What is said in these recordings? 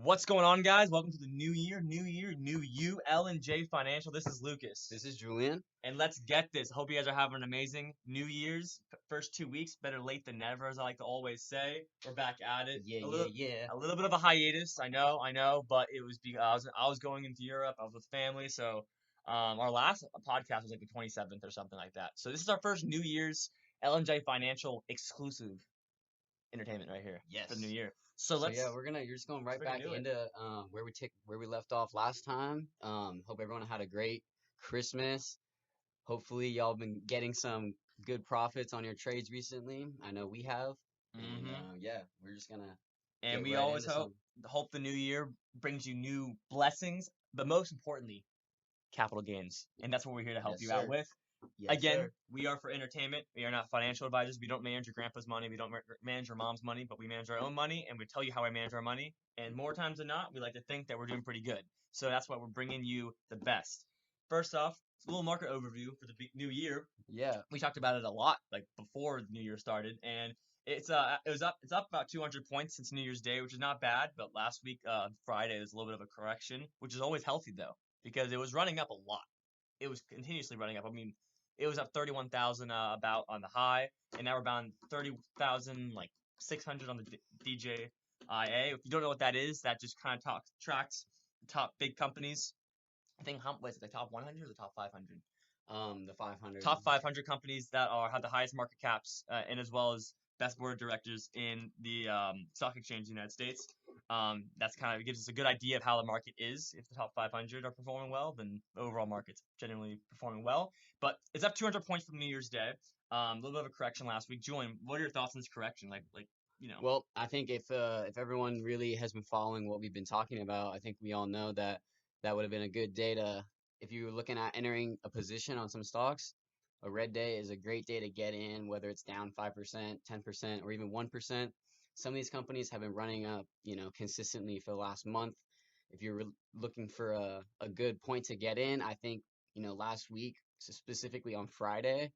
What's going on, guys? Welcome to the new year, new you, L&J Financial. This is Lucas. This is Julian. And let's get this. Hope you guys are having an amazing New Year's. First 2 weeks, better late than never, as I like to always say. We're back at it. Yeah. A little bit of a hiatus, I know, but it was because I was going into Europe. I was with family, so our last podcast was like the 27th or something like that. So this is our first New Year's L&J Financial exclusive entertainment right here for the new Yes. year. So So let's yeah, you're just going right freaking back do it. into where we left off last time. Hope everyone had a great Christmas. Hopefully y'all been getting some good profits on your trades recently. I know we have. And hmm yeah, we're just gonna And get we right always into some. hope the new year brings you new blessings, but most importantly, capital gains. And that's what we're here to help Yes, you out sir. with. Yes, Again, sir. we are for entertainment. We are not financial advisors. We don't manage your grandpa's money. We don't manage your mom's money, but we manage our own money, and we tell you how we manage our money. And more times than not, we like to think that we're doing pretty good. So that's why we're bringing you the best. First off, a little market overview for the new year. Yeah. We talked about it a lot, like before the new year started, and it's up about 200 points since New Year's Day, which is not bad. But last week, Friday, was a little bit of a correction, which is always healthy though, because it was running up a lot. It was continuously running up. I mean, it was up 31,000 about on the high, and now we're down 30,000 like 600 on the DJIA. If you don't know what that is, that just kind of tracks the top big companies. I think was it the top 100 or the top 500? The 500. Top 500 companies that have the highest market caps, and as well as best board of directors in the stock exchange in the United States. That's kind of gives us a good idea of how the market is. If the top 500 are performing well, then the overall market's generally performing well. But it's up 200 points from New Year's Day. A little bit of a correction last week. Julian, what are your thoughts on this correction? Well, I think if everyone really has been following what we've been talking about, I think we all know that that would have been a good day to, if you were looking at entering a position on some stocks, a red day is a great day to get in, whether it's down 5%, 10%, or even 1%. Some of these companies have been running up, consistently for the last month. If you're looking for a good point to get in, I think, last week, specifically on Friday,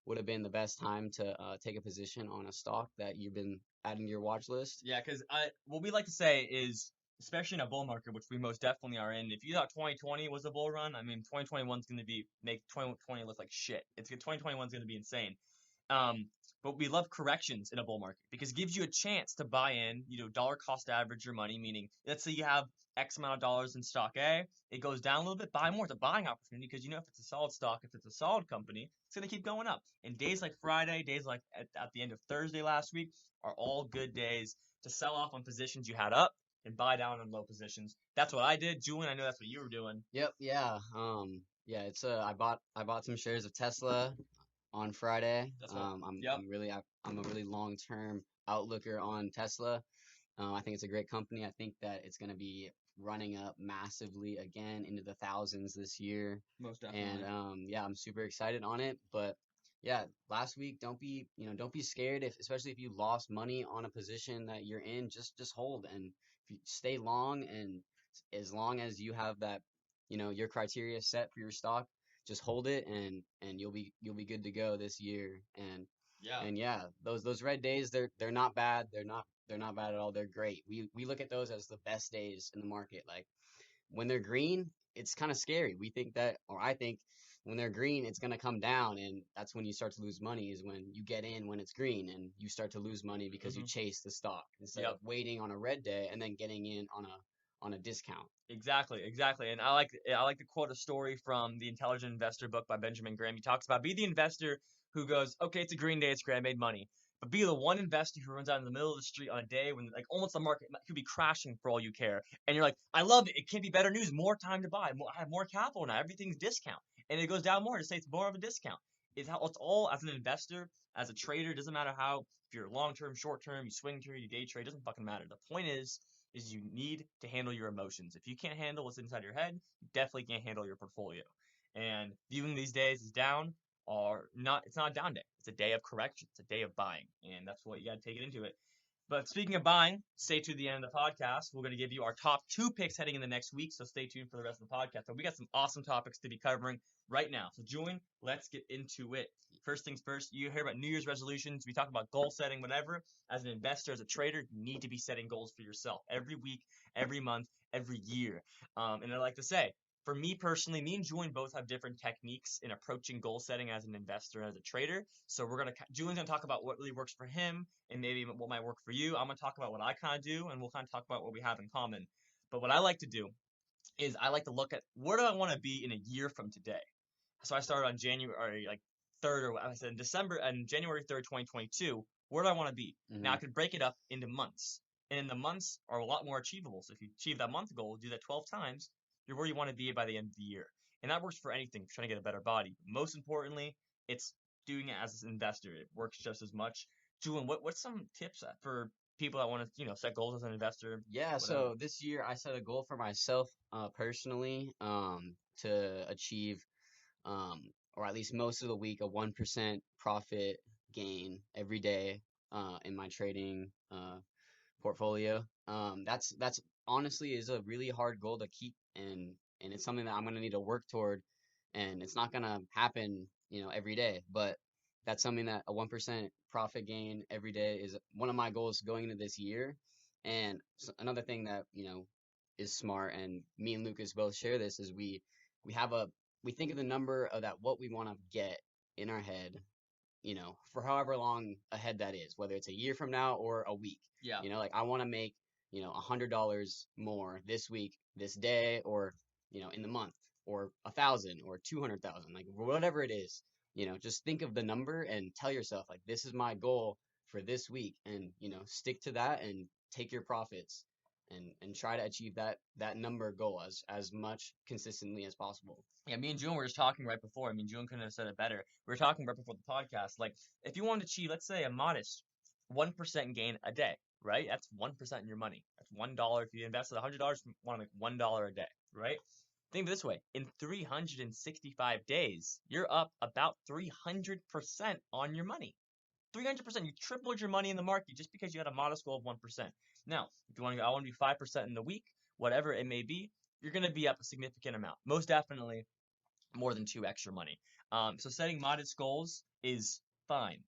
would have been the best time to take a position on a stock that you've been adding to your watch list. Yeah, because what we like to say is, especially in a bull market, which we most definitely are in. If you thought 2020 was a bull run, I mean, 2021 is going to make 2020 look like shit. 2021 is going to be insane. Um, but we love corrections in a bull market because it gives you a chance to buy in, dollar cost average your money, meaning let's say you have X amount of dollars in stock A, it goes down a little bit, buy more. It's a buying opportunity because if it's a solid stock, if it's a solid company, it's going to keep going up. And days like Friday, days like at the end of Thursday last week are all good days to sell off on positions you had up and buy down on low positions. That's what I did. Julian, I know that's what you were doing. Yep, yeah. Yeah, it's I bought some shares of Tesla on Friday. That's what. I'm Yep. I'm really I'm a really long-term outlooker on Tesla. I think it's a great company. I think that it's going to be running up massively again into the thousands this year. Most And definitely. yeah, I'm super excited on it. But yeah, last week, don't be scared especially if you lost money on a position that you're in, just hold and if you stay long and as long as you have that, your criteria set for your stock, just hold it and you'll be good to go this year. And Yeah. and yeah, those red days, they're not bad. They're not bad at all. They're great. We look at those as the best days in the market. Like when they're green, it's kind of scary. We think that, or I think when they're green, it's going to come down. And that's when you start to lose money, is when you get in when it's green and you start to lose money because you hmm chase the stock instead of Yep. waiting on a red day and then getting in on a discount. Exactly. And I like to quote a story from the Intelligent Investor book by Benjamin Graham. He talks about be the investor who goes, okay, it's a green day, it's great, I made money. But be the one investor who runs out in the middle of the street on a day when like almost the market could be crashing for all you care. And you're like, I love it. It can't be better news. More time to buy. I have more capital now. Everything's discount. And it goes down more to say it's more of a discount. It's all as an investor, as a trader, it doesn't matter how if you're long term, short term, you swing trade, you day trade, it doesn't fucking matter. The point is you need to handle your emotions. If you can't handle what's inside your head, you definitely can't handle your portfolio. And viewing these days as down it's not a down day. It's a day of correction. It's a day of buying. And that's what you got to take it into it. But speaking of buying, stay to the end of the podcast. We're going to give you our top 2 picks heading in the next week, so stay tuned for the rest of the podcast. But we got some awesome topics to be covering right now. So, Julian, let's get into it. First things first, you hear about New Year's resolutions. We talk about goal setting, whatever. As an investor, as a trader, you need to be setting goals for yourself every week, every month, every year. And I like to say, for me personally, me and Julian both have different techniques in approaching goal setting as an investor and as a trader. So Julian's gonna talk about what really works for him and maybe what might work for you. I'm gonna talk about what I kind of do, and we'll kind of talk about what we have in common. But what I like to do is I like to look at where do I want to be in a year from today. So I started on January like 3rd, or I said in December and January 3rd, 2022. Where do I want to be? Now Hmm. I could break it up into months, and the months are a lot more achievable. So if you achieve that month goal, do that 12 times, you're where you want to be by the end of the year. And that works for anything, trying to get a better body. Most importantly, it's doing it as an investor. It works just as much. Julian, what's some tips for people that want to, set goals as an investor, Yeah, whatever? so this year I set a goal for myself personally to achieve um, or at least most of the week, a 1% profit gain every day in my trading portfolio. That's honestly is a really hard goal to keep, and it's something that I'm gonna need to work toward, and it's not gonna happen, every day. But that's something that a 1% profit gain every day is one of my goals going into this year. And another thing that is smart, and me and Lucas both share this, is we have a we think of the number of that what we want to get in our head, for however long ahead that is, whether it's a year from now or a week. Yeah. Like I want to make, $100 more this week, this day, or, in the month, or 1,000 or 200,000, like whatever it is, just think of the number and tell yourself like, this is my goal for this week, and, stick to that and take your profits and try to achieve that number goal as much consistently as possible. Yeah, me and June were just talking right before. I mean, June couldn't have said it better. We were talking right before the podcast. Like, if you want to achieve, let's say, a modest 1% gain a day, right? That's 1% in your money. That's $1. If you invested $100, you want to make $1 a day, right? Think of it this way: in 365 days, you're up about 300% on your money. 300%. You tripled your money in the market just because you had a modest goal of 1%. Now, if you want to go, I want to be 5% in the week, whatever it may be, you're going to be up a significant amount. Most definitely more than 2x your money. So setting modest goals is fine,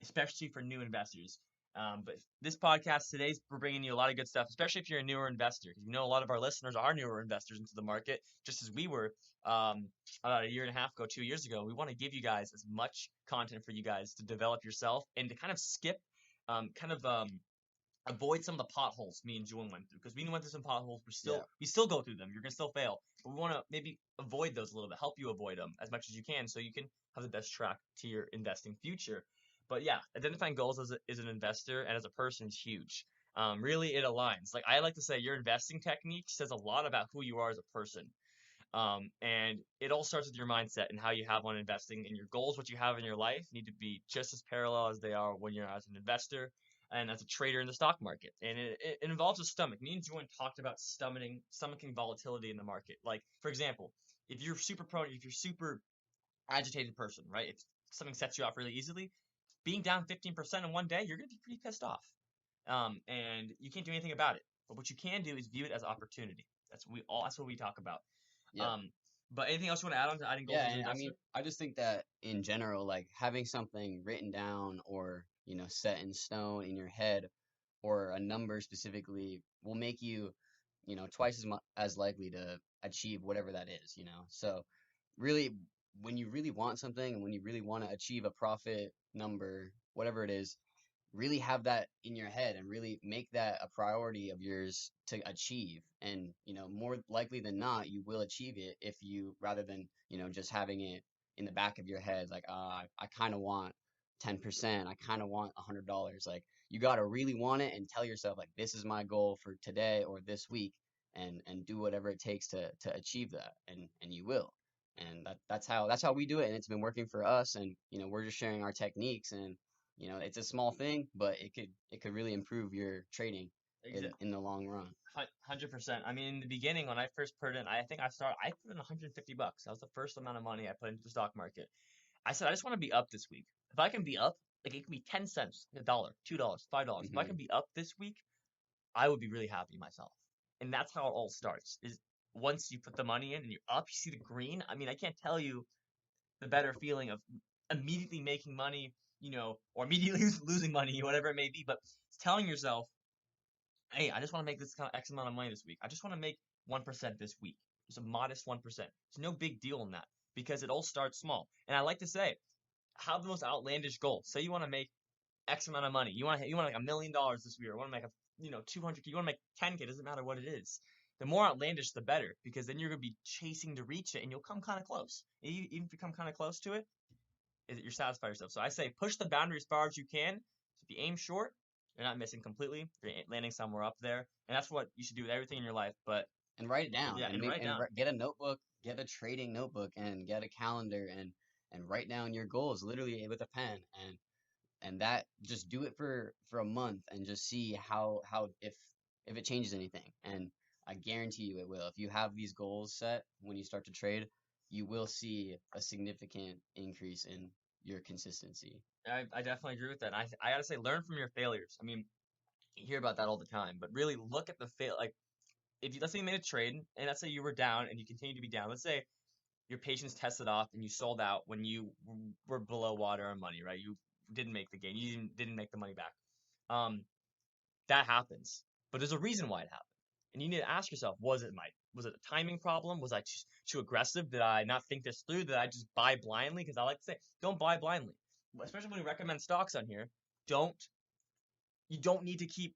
especially for new investors. But this podcast today, we're bringing you a lot of good stuff, especially if you're a newer investor, because a lot of our listeners are newer investors into the market, just as we were about a year and a half ago, 2 years ago. We want to give you guys as much content for you guys to develop yourself and to kind of skip, kind of avoid some of the potholes me and Julian went through, because we went through some potholes. Yeah. We still go through them. You're gonna still fail, but we want to maybe avoid those a little bit, help you avoid them as much as you can, so you can have the best track to your investing future. But yeah, identifying goals as an investor and as a person is huge. Really, it aligns. Like I like to say, your investing technique says a lot about who you are as a person. And it all starts with your mindset and how you have on investing, and your goals, what you have in your life, need to be just as parallel as they are when you're as an investor and as a trader in the stock market. And it involves a stomach. Me and Julian talked about stomaching volatility in the market. Like, for example, if you're super agitated person, right? If something sets you off really easily, being down 15% in one day, you're gonna be pretty pissed off. And you can't do anything about it. But what you can do is view it as opportunity. That's what we talk about. Yeah. Um, but anything else you want to add on to adding goals Yeah, as an and I mean, investor? I just think that in general, like having something written down or, set in stone in your head, or a number specifically, will make you, twice as likely to achieve whatever that is, So really, when you really want something and when you really want to achieve a profit number, whatever it is, really have that in your head and really make that a priority of yours to achieve. And more likely than not, you will achieve it, if you, rather than just having it in the back of your head, like, I kind of want 10%, I kind of want $100. Like, you got to really want it and tell yourself like, this is my goal for today or this week, and do whatever it takes to achieve that, and you will. And that's how we do it, and it's been working for us. And we're just sharing our techniques, and it's a small thing, but it could really improve your trading in the long run. 100%. I mean, in the beginning, when I first put in, I put in $150. That was the first amount of money I put into the stock market. I said, I just want to be up this week. If I can be up, like it could be 10 cents, a dollar, $2, $5. If I Hmm. can be up this week, I would be really happy myself. And that's how it all starts. Is once you put the money in and you're up, you see the green. I mean, I can't tell you the better feeling of immediately making money, or immediately losing money, whatever it may be. But it's telling yourself, hey, I just want to make this kind of X amount of money this week. I just want to make 1% this week. It's a modest 1%. It's no big deal in that because it all starts small. And I like to say, have the most outlandish goal. Say you want to make X amount of money. You want like $1 million this year. You want to make 200K. You want to make 10K. Doesn't matter what it is. The more outlandish, the better, because then you're gonna be chasing to reach it, and you'll come kind of close. Even if you come kind of close to it, you're satisfied yourself. So I say push the boundary as far as you can. If you aim short, you're not missing completely. You're landing somewhere up there, and that's what you should do with everything in your life. But And write it down, yeah, and and make write and down. get a notebook, get a trading notebook, and get a calendar, and write down your goals literally with a pen, and that just do it for a month and just see how if it changes anything. And I guarantee you it will. If you have these goals set when you start to trade, you will see a significant increase in your consistency. I definitely agree with that. And I gotta say, learn from your failures. I mean, you hear about that all the time, but really look at the fail. Like if you let's say you made a trade, and let's say you were down and you continue to be down. Let's say your patience tested off and you sold out when you were below water on money, right? You didn't make the gain. You didn't make the money back. Um, that happens, but there's a reason why it happened, and you need to ask yourself: was it a timing problem? Was I too aggressive? Did I not think this through? Did I just buy blindly? Because I like to say, don't buy blindly, especially when we recommend stocks on here. Don't You don't need to keep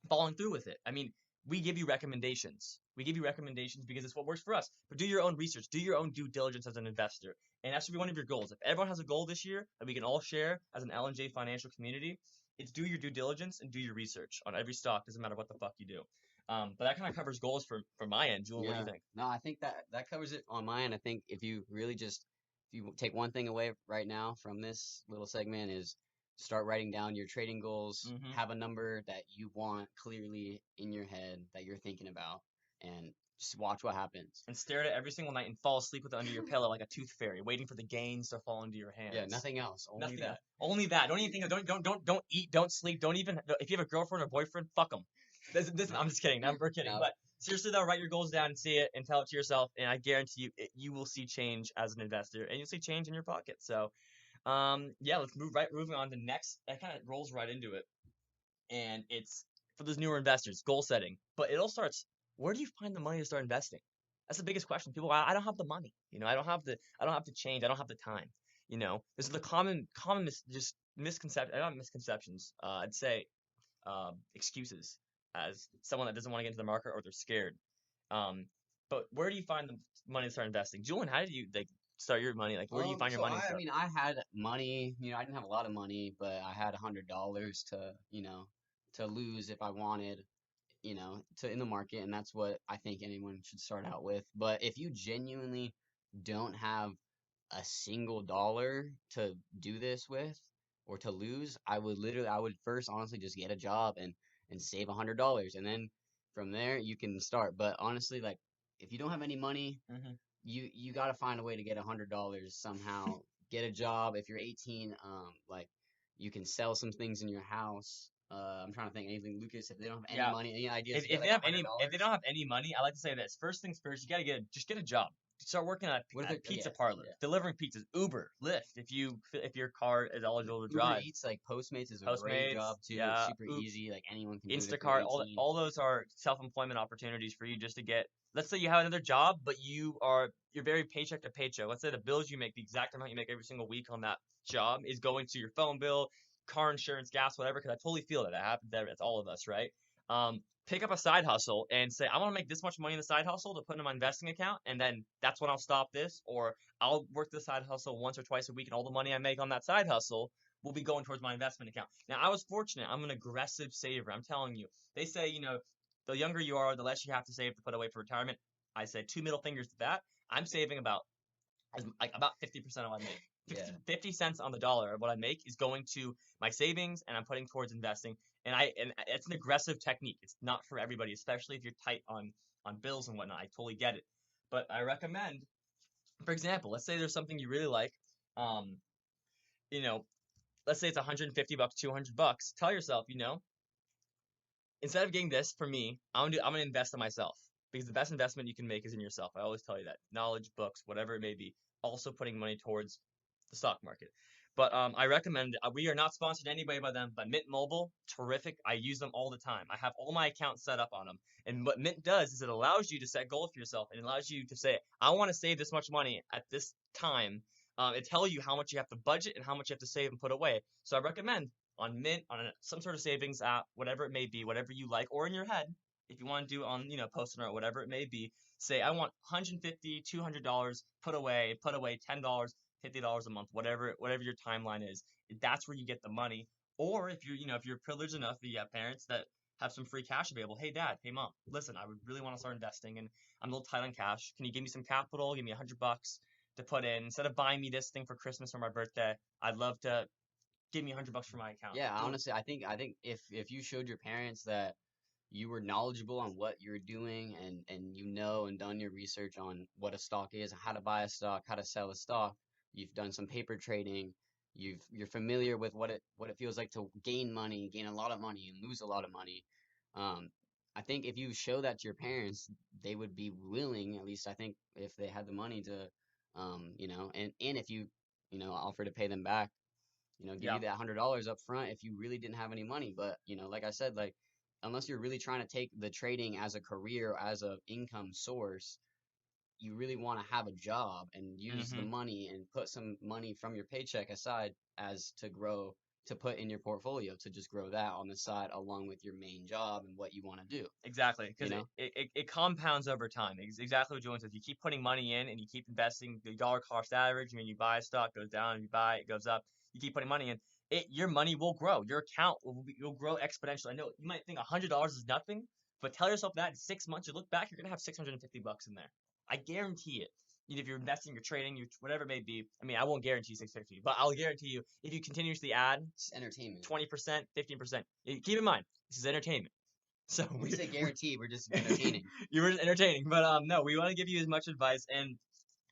following through with it. I mean, we give you recommendations. We give you recommendations because it's what works for us. But do your own research. Do your own due diligence as an investor. And that should be one of your goals. If everyone has a goal this year that we can all share as an L&J financial community, it's do your due diligence and do your research on every stock. Doesn't matter what the fuck you do. But that kind of covers goals for my end. Julian, what do you Yeah. think? No, I think that covers it on mine. I think if you really just if you take one thing away right now from this little segment is start writing down your trading goals, Hmm. have a number that you want clearly in your head that you're thinking about, and just watch what happens. And stare at it every single night and fall asleep with it under your pillow like a tooth fairy, waiting for the gains to fall into your Yeah, hands. nothing else, only Nothing else. that. Only that. Don't even think. Don't eat. Don't sleep. Don't even. If you have a girlfriend or boyfriend, fuck them. I'm just kidding. I'm kidding. No. But seriously though, write your goals down and see it and tell it to yourself. And I guarantee you, you will see change as an investor, and you'll see change in your pocket. So, yeah, let's moving on to next. That kind of rolls right into it, and it's for those newer investors, goal setting. But it all starts. Where do you find the money to start investing? That's the biggest question. People, I don't have the money. I don't have the change. I don't have the time. This is the common just misconception. Not misconceptions. I'd say excuses as someone that doesn't want to get into the market or they're scared. Um, but where do you find the money to start investing? Julian, how did you like start your money? Like, where do you find your So money and I stuff? mean, I had money. I didn't have a lot of money, but I had $100 to lose if I wanted, to in the market, and that's what I think anyone should start out with. But if you genuinely don't have a single dollar to do this with or to lose, I would first honestly just get a job and save $100, and then from there you can start. But honestly, like if you don't have any money, Hmm. you got to find a way to get $100 somehow. Get a job if you're 18. Like you can sell some things in your house. I'm trying to think anything, Lucas. If they don't have any Yeah, money, any ideas if, to get if they like a have hundred if they dollars? don't have any money, I like to say this. First things first, you gotta just get a job. Start working What if at a it? pizza Yes, parlor, yeah. delivering pizzas, Uber, Lyft. If your car is eligible to Uber drive, Eats, like Postmates, is a great Postmates, job too. It's yeah, super easy. Like anyone can do it if they're Instacart, 18. all those are self-employment opportunities for you just to get. Let's say you have another job, but you're very paycheck to paycheck. Let's say the bills you make, the exact amount you make every single week on that job is going to your phone bill, car insurance, gas, whatever. Because I totally feel that happens. That's all of us, right? Pick up a side hustle and say, I want to make this much money in the side hustle to put in my investing account, and then that's when I'll stop this, or I'll work the side hustle once or twice a week, and all the money I make on that side hustle will be going towards my investment account. Now, I was fortunate. I'm an aggressive saver. I'm telling you. They say, the younger you are, the less you have to save to put away for retirement. I say two middle fingers to that. I'm saving about 50% of what I make. Yeah. 50 cents on the dollar of what I make is going to my savings and I'm putting towards investing. And it's an aggressive technique. It's not for everybody, especially if you're tight on bills and whatnot. I totally get it. But I recommend, for example, let's say there's something you really like. Um, you know, let's say it's 150 bucks, 200 bucks. Tell yourself, instead of getting this for me, I'm gonna invest in myself because the best investment you can make is in yourself. I always tell you that. Knowledge, books, whatever it may be. Also putting money towards the stock market. But I recommend. We are not sponsored anybody by them, but Mint Mobile, terrific. I use them all the time. I have all my accounts set up on them. And what Mint does is it allows you to set goals for yourself and it allows you to say, I want to save this much money at this time. It tells you how much you have to budget and how much you have to save and put away. So I recommend on Mint, on some sort of savings app, whatever it may be, whatever you like, or in your head, if you want to do it on, Post-it or whatever it may be, say, I want 150, $200 put away $10, $50 a month, whatever your timeline is. That's where you get the money. Or if you're privileged enough that you have parents that have some free cash available. Hey dad, hey mom, listen, I would really want to start investing and I'm a little tight on cash. Can you give me some capital? Give me $100 to put in instead of buying me this thing for Christmas or my birthday. I'd love to give me $100 for my account. Yeah, honestly, I think if you showed your parents that you were knowledgeable on what you're doing and and done your research on what a stock is, how to buy a stock, how to sell a stock, you've done some paper trading, you're familiar with what it feels like to gain a lot of money and lose a lot of money. Um, I think if you show that to your parents, they would be willing, at least I think if they had the money to, and if you, offer to pay them back, give Yeah. you that $100 up front if you really didn't have any money. But, like I said, like, unless you're really trying to take the trading as a career, as a income source, you really want to have a job and use the Mm-hmm. money and put some money from your paycheck aside as to grow, to put in your portfolio, to just grow that on the side along with your main job and what you want to do, Exactly, you because it, know? it, it it compounds over time. Exactly what Julian says. You keep putting money in and you keep investing the dollar cost average. I mean, you buy a stock, goes down, you buy it, goes up. You keep putting money in. Your money will grow. Your account will grow exponentially. I know you might think $100 is nothing, but tell yourself that in 6 months, you look back, you're gonna have 650 bucks in there. I guarantee it. If you're investing, you're trading, you whatever it may be. I mean, I won't guarantee 650, but I'll guarantee you if you continuously add It's entertainment. 20%, 15%. Keep in mind, this is entertainment. So When we we, say we guarantee, we're just entertaining. you were just entertaining, but no, we want to give you as much advice and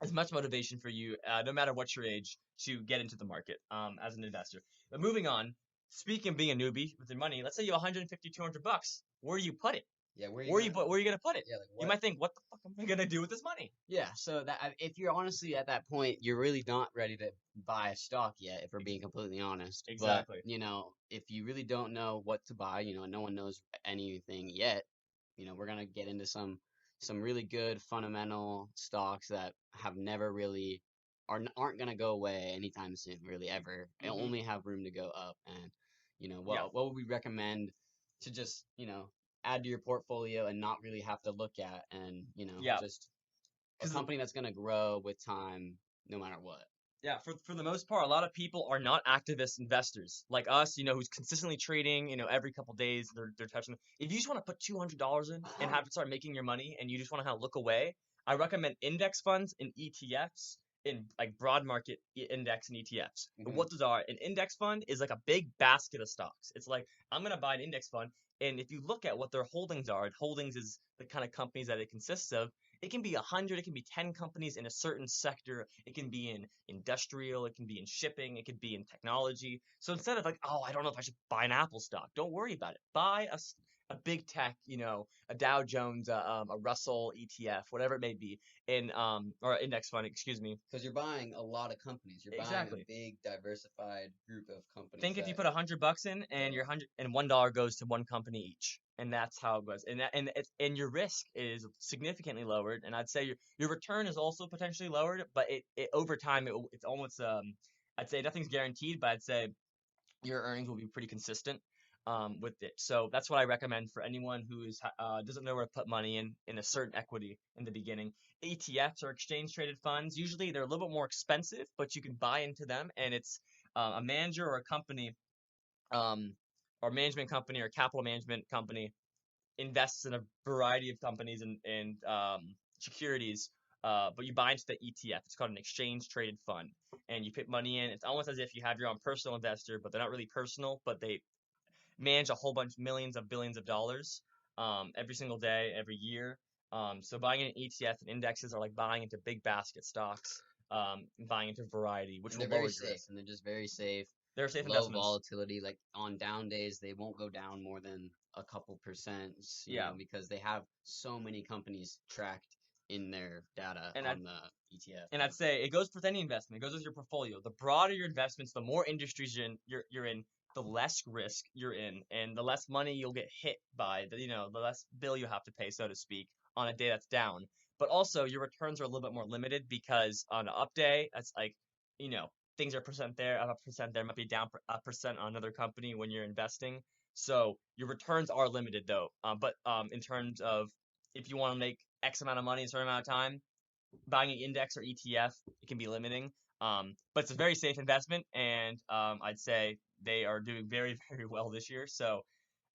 as much motivation for you, no matter what your age, to get into the market as an investor. But moving on, speaking of being a newbie with your money, let's say you have 150, 200 bucks. Where do you put it? Yeah, where are you gonna? Where are you gonna put it? Yeah, like You what? might think, what the fuck am I gonna do with this money? Yeah, so that if you're honestly at that point, you're really not ready to buy a stock yet, if we're being completely honest. But, Exactly. if you really don't know what to buy, no one knows anything yet, we're gonna get into some really good fundamental stocks that have never really aren't gonna go away anytime soon, really ever. They Hmm. only have room to go up. And, Yeah. what would we recommend to just, add to your portfolio and not really have to look at, and Yeah. just a Because company that's going to grow with time no matter what. yeah, for the most part, a lot of people are not activist investors like us. Who's consistently trading. Every couple days they're touching. If you just want to put $200 in and have it start making your money, and you just want to kind of look away, I recommend index funds and ETFs in like broad market index and ETFs. And Hmm. what those are, an index fund is like a big basket of stocks. It's like I'm gonna buy an index fund, and if you look at what their holdings are, holdings is the kind of companies that it consists of. It can be 100, it can be 10 companies in a certain sector. It can be in industrial, it can be in shipping, it could be in technology. So instead of like, oh, I don't know if I should buy an Apple stock, don't worry about it. Buy a big tech, a Dow Jones, a Russell ETF, whatever it may be, in or index fund, excuse me. Because you're buying a lot of companies. You're buying a Exactly. big diversified group of companies Think if you that put $100 in and grow. your hundred and $1 goes to one company each, and that's how it goes. And your risk is significantly lowered, and I'd say your return is also potentially lowered, but it over time it's almost I'd say nothing's guaranteed, but I'd say your earnings will be pretty consistent with it. So that's what I recommend for anyone who doesn't know where to put money in a certain equity in the beginning. ETFs or exchange traded funds, usually they're a little bit more expensive, but you can buy into them, and it's a manager or a company, um, or management company or capital management company invests in a variety of companies and securities. But you buy into the ETF. It's called an exchange traded fund, and you put money in. It's almost as if you have your own personal investor, but they're not really personal. But they manage a whole bunch, millions of billions of dollars, every single day, every year. So buying an ETF and indexes are like buying into big basket stocks, buying into variety, which And will they're lower very your safe, risk. and they're just very safe. They're safe low investments. volatility. Like on down days, they won't go down more than a couple percent, Yeah, because they have so many companies tracked in their data and on the ETF. And I'd say it goes with any investment. It goes with your portfolio. The broader your investments, the more industries you're in, the less risk you're in, and the less money you'll get hit by. The less bill you have to pay, so to speak, on a day that's down. But also your returns are a little bit more limited because on an up day, that's like, you know, things are percent there, up a percent there, might be down a percent on another company when you're investing. So your returns are limited though. But in terms of if you want to make X amount of money in a certain amount of time, buying an index or ETF, it can be limiting. But it's a very safe investment, and I'd say they are doing very, very well this year. So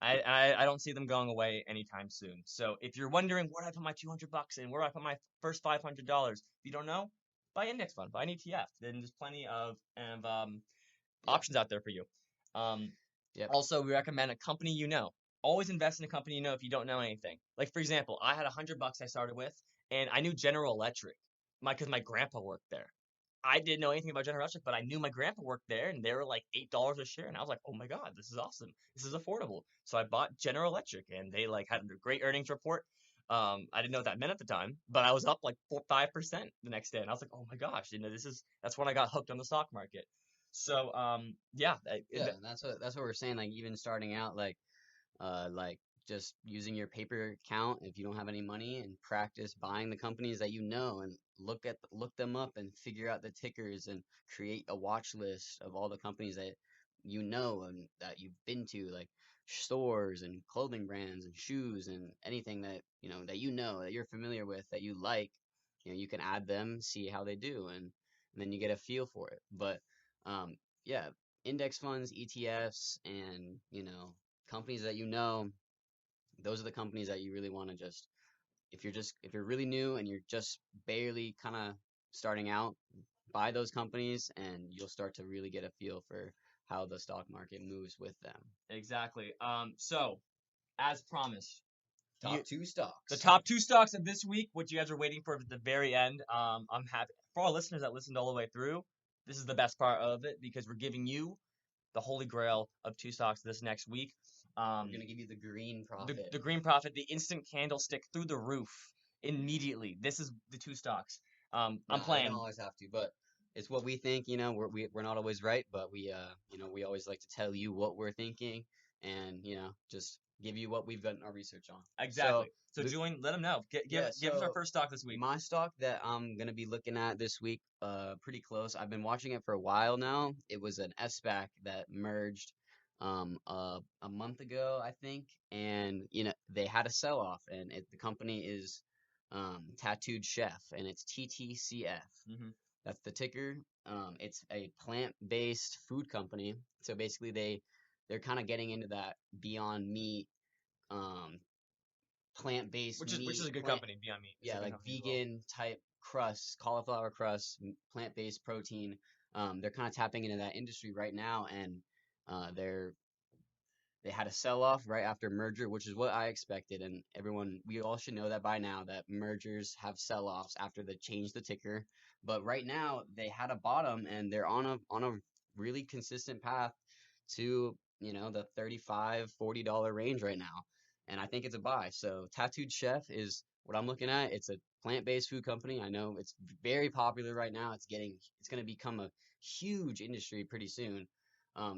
I don't see them going away anytime soon. So if you're wondering where do I put my $200 in, where do I put my first $500, if you don't know, buy an index fund, buy an ETF. Then there's plenty of Yep. options out there for you. Um, Yep. Also, we recommend a company you know. Always invest in a company you know if you don't know anything. Like for example, I had $100 I started with, and I knew General Electric, because my grandpa worked there. I didn't know anything about General Electric, but I knew my grandpa worked there, and they were like $8 a share, and I was like, oh my god, this is awesome. This is affordable. So I bought General Electric, and they like had a great earnings report. I didn't know what that meant at the time, but I was up like 5% the next day, and I was like, oh my gosh, that's when I got hooked on the stock market. So yeah, Yeah, and that's what we're saying. Like even starting out, like just using your paper account if you don't have any money, and practice buying the companies that you know, and look them up and figure out the tickers, and create a watch list of all the companies that you know and that you've been to, like stores and clothing brands and shoes and anything that that you're familiar with, that you like. You can add them, see how they do, and then you get a feel for it. But um yeah, index funds, ETFs, and companies that those are the companies that you really want to if you're really new and you're just barely kind of starting out, buy those companies and you'll start to really get a feel for how the stock market moves with them. exactly. So as promised, you Top two the stocks. top two stocks of this week, what you guys are waiting for at the very end. I'm happy for all listeners that listened all the way through. This is the best part of it because we're giving you the holy grail of two stocks this next week. We're gonna give you the green The, profit. the green profit, the instant candlestick through the roof immediately. This is the two stocks. I'm Nah, they don't playing. always have to, but it's what we think. We're not always right, but we always like to tell you what we're thinking, and just give you what we've done our research on. So Exactly. So the Julian, let them know. yeah, Give us our so first stock this week. my stock that I'm gonna be looking at this week, pretty close. I've been watching it for a while now. It was an SPAC that merged a month ago, I think, and they had a sell off, and the company is Tattooed Chef, and it's TTCF. Hmm. That's the ticker. It's a plant-based food company. So basically, they're kind of getting into that Beyond Meat, um, plant-based Which is meat, a good company. Beyond Meat is a yeah, good like company as well. vegan type crust, cauliflower crust, plant-based protein. They're kind of tapping into that industry right now, and they had a sell-off right after merger, which is what I expected. And we all should know that by now, that mergers have sell-offs after they change the ticker. But right now, they had a bottom, and they're on a really consistent path to the 35 $40 range right now, and I think it's a buy. So Tattooed Chef is what I'm looking at. It's a plant-based food company. I know it's very popular right now. It's going to become a huge industry pretty soon.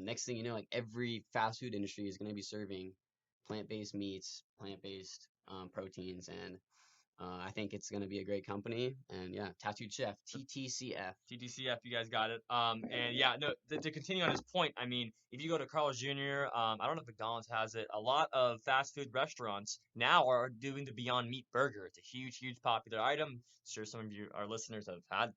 Next thing you know, like every fast food industry is going to be serving plant-based meats, plant-based proteins, and I think it's going to be a great company. And yeah, Tattooed Chef, TTCF. TTCF, you guys got it. And yeah, no, to continue on his point, I mean, if you go to Carl's Jr., I don't know if McDonald's has it. A lot of fast food restaurants now are doing the Beyond Meat burger. It's a huge, huge popular item. I'm sure some of you, our listeners, have had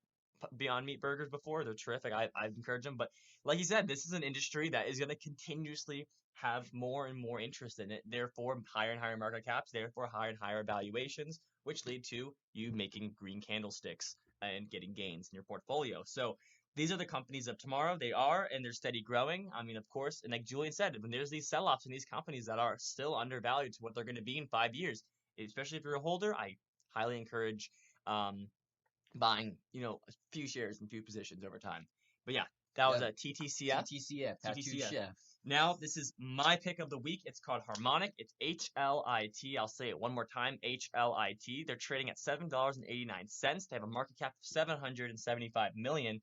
Beyond Meat burgers before. They're terrific. I encourage them. But like you said, this is an industry that is going to continuously have more and more interest in it. Therefore, higher and higher market caps. Therefore, higher and higher valuations, which lead to you making green candlesticks and getting gains in your portfolio. So these are the companies of tomorrow. They are, and they're steady growing. I mean, of course, and like Julian said, when there's these sell-offs in these companies that are still undervalued to what they're going to be in 5 years, especially if you're a holder, I highly encourage buying, a few shares and few positions over time. But yeah, That was Yep. a TTCF. TTCF, Tattooed TTCF. Chef. Now, this is my pick of the week. It's called Harmonic. It's HLIT. I'll say it one more time. HLIT. They're trading at $7.89. They have a market cap of $775 million.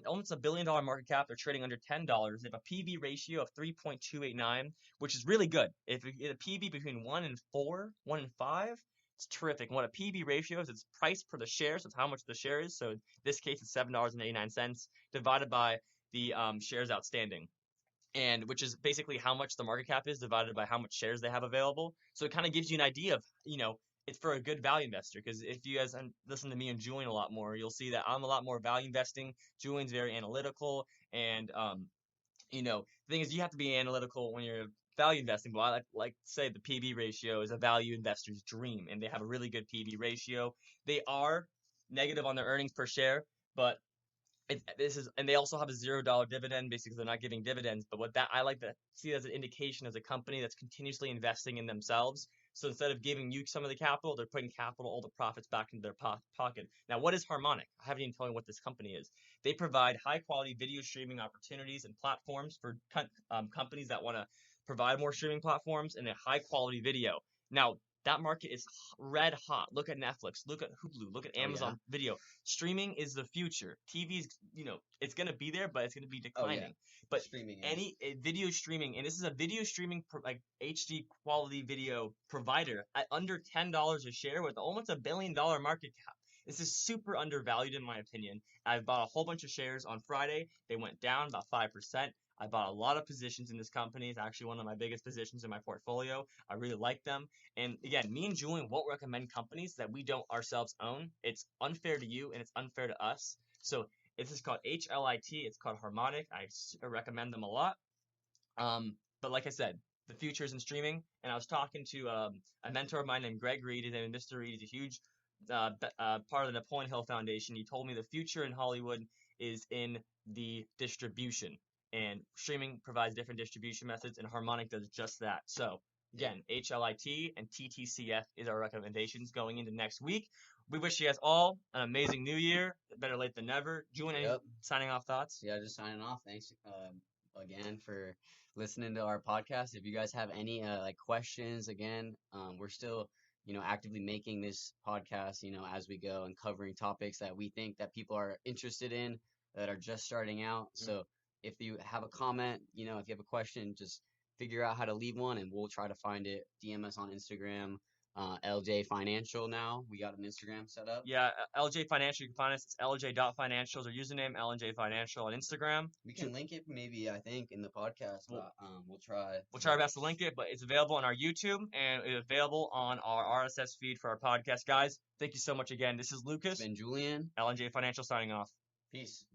Almost $1 billion market cap. They're trading under $10. They have a PB ratio of 3.289, which is really good. If you get a PB between 1 and 4, 1 and 5, it's terrific. And what a PB ratio is, it's price per the share, so it's how much the share is. So in this case, it's $7.89 divided by the shares outstanding, and which is basically how much the market cap is divided by how much shares they have available. So it kind of gives you an idea of, it's for a good value investor. Because if you guys listen to me and Julian a lot more, you'll see that I'm a lot more value investing. Julian's very analytical, and the thing is, you have to be analytical when you're value investing. But I like to say the PB ratio is a value investor's dream, and they have a really good PB ratio. They are negative on their earnings per share, but and they also have a $0 dividend, basically they're not giving dividends. But I like to see it as an indication as a company that's continuously investing in themselves. So instead of giving you some of the capital, they're putting all the profits back into their pocket. Now, what is Harmonic? I haven't even told you what this company is. They provide high quality video streaming opportunities and platforms for companies that want to provide more streaming platforms and a high quality video. Now, that market is red hot. Look at Netflix. Look at Hulu. Look at Amazon Video. Streaming is the future. TV's, it's going to be there, but it's going to be declining. But video streaming, and this is a video streaming HD quality video provider at under $10 a share with almost $1 billion market cap. This is super undervalued in my opinion. I bought a whole bunch of shares on Friday. They went down about 5%. I bought a lot of positions in this company. It's actually one of my biggest positions in my portfolio. I really like them. And again, me and Julian won't recommend companies that we don't ourselves own. It's unfair to you and it's unfair to us. So this is called HLIT. It's called Harmonic. I recommend them a lot. But like I said, the future is in streaming. And I was talking to a mentor of mine named Greg Reed. His name is Mr. Reed. He's a huge part of the Napoleon Hill Foundation. He told me the future in Hollywood is in the distribution. And streaming provides different distribution methods, and Harmonic does just that. So, again, HLIT and TTCF is our recommendations going into next week. We wish you guys all an amazing new year. Better late than never. Julian, any signing off thoughts? Yeah, just signing off. Thanks again for listening to our podcast. If you guys have any questions, again, we're still actively making this podcast as we go and covering topics that we think that people are interested in that are just starting out. So if you have a comment, if you have a question, just figure out how to leave one and we'll try to find it. DM us on Instagram, LJ Financial now. We got an Instagram set up. Yeah, LJ Financial. You can find us. It's LJ.Financial is our username, LJ Financial on Instagram. We can link it maybe, I think, in the podcast. But, we'll try. We'll try our best to link it, but it's available on our YouTube and it's available on our RSS feed for our podcast. Guys, thank you so much again. This is Lucas. And Julian. LJ Financial signing off. Peace.